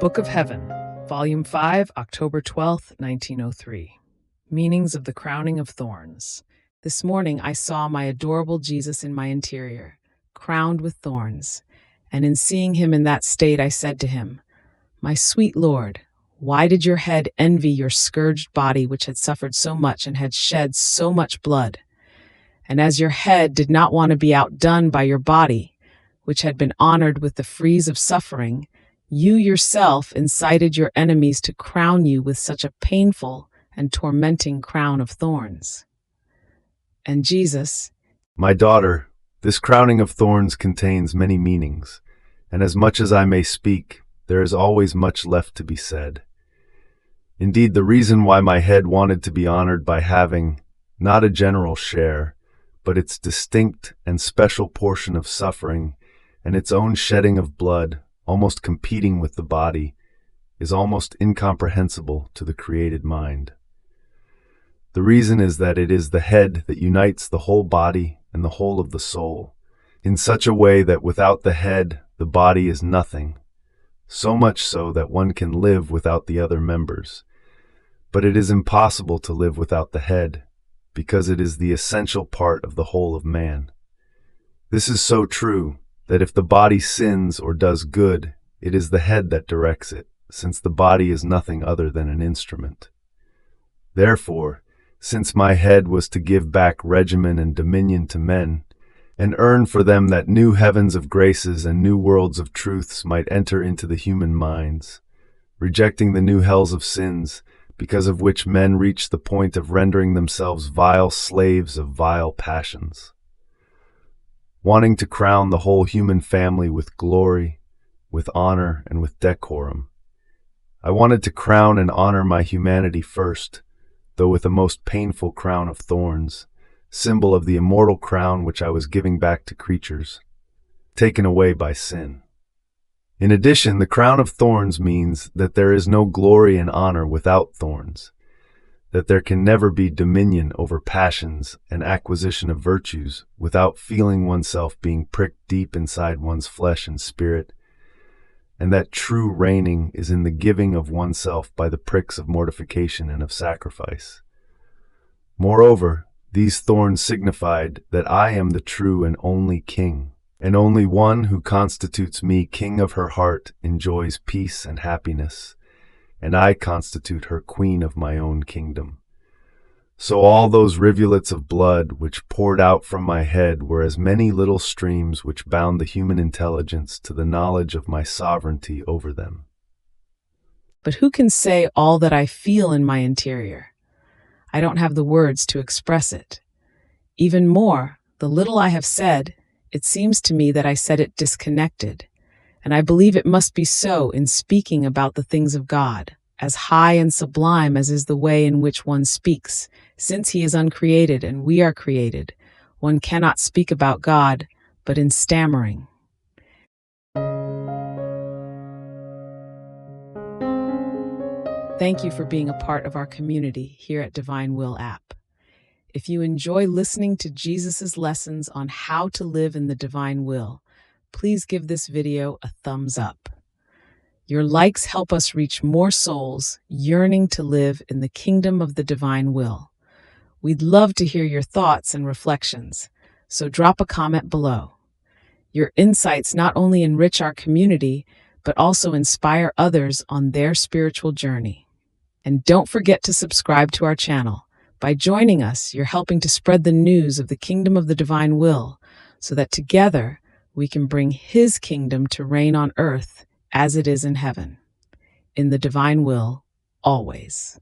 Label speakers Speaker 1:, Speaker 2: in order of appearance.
Speaker 1: Book of Heaven, Volume 5, October 12th, 1903. Meanings of the Crowning of Thorns. This morning I saw my adorable Jesus in my interior, crowned with thorns, and in seeing him in that state I said to him, "My sweet Lord, why did your head envy your scourged body which had suffered so much and had shed so much blood? And as your head did not want to be outdone by your body, which had been honored with the frieze of suffering, you yourself incited your enemies to crown you with such a painful and tormenting crown of thorns." And Jesus,
Speaker 2: "My daughter, this crowning of thorns contains many meanings, and as much as I may speak, there is always much left to be said. Indeed, the reason why my head wanted to be honored by having not a general share, but its distinct and special portion of suffering and its own shedding of blood, almost competing with the body, is almost incomprehensible to the created mind. The reason is that it is the head that unites the whole body and the whole of the soul, in such a way that without the head, the body is nothing, so much so that one can live without the other members. But it is impossible to live without the head, because it is the essential part of the whole of man. This is so true that if the body sins or does good, it is the head that directs it, since the body is nothing other than an instrument. Therefore, since my head was to give back regimen and dominion to men, and earn for them that new heavens of graces and new worlds of truths might enter into the human minds, rejecting the new hells of sins, because of which men reach the point of rendering themselves vile slaves of vile passions. Wanting to crown the whole human family with glory, with honor, and with decorum, I wanted to crown and honor my humanity first, though with a most painful crown of thorns, symbol of the immortal crown which I was giving back to creatures, taken away by sin. In addition, the crown of thorns means that there is no glory and honor without thorns, that there can never be dominion over passions and acquisition of virtues without feeling oneself being pricked deep inside one's flesh and spirit, and that true reigning is in the giving of oneself by the pricks of mortification and of sacrifice. Moreover, these thorns signified that I am the true and only king, and only one who constitutes me king of her heart enjoys peace and happiness, and I constitute her queen of my own kingdom. So all those rivulets of blood which poured out from my head were as many little streams which bound the human intelligence to the knowledge of my sovereignty over them."
Speaker 1: but who can say all that I feel in my interior? I don't have the words to express it. Even more, the little I have said, it seems to me that I said it disconnected, and I believe it must be so in speaking about the things of God, as high and sublime as is the way in which one speaks, since he is uncreated and we are created. One cannot speak about God, but in stammering. Thank you for being a part of our community here at Divine Will app. If you enjoy listening to Jesus's lessons on how to live in the divine will, please give this video a thumbs up. Your likes help us reach more souls yearning to live in the kingdom of the divine will. We'd love to hear your thoughts and reflections, so drop a comment below. Your insights not only enrich our community, but also inspire others on their spiritual journey. And don't forget to subscribe to our channel. By joining us, you're helping to spread the news of the kingdom of the divine will, so that together we can bring His kingdom to reign on earth as it is in heaven. In the divine will, always.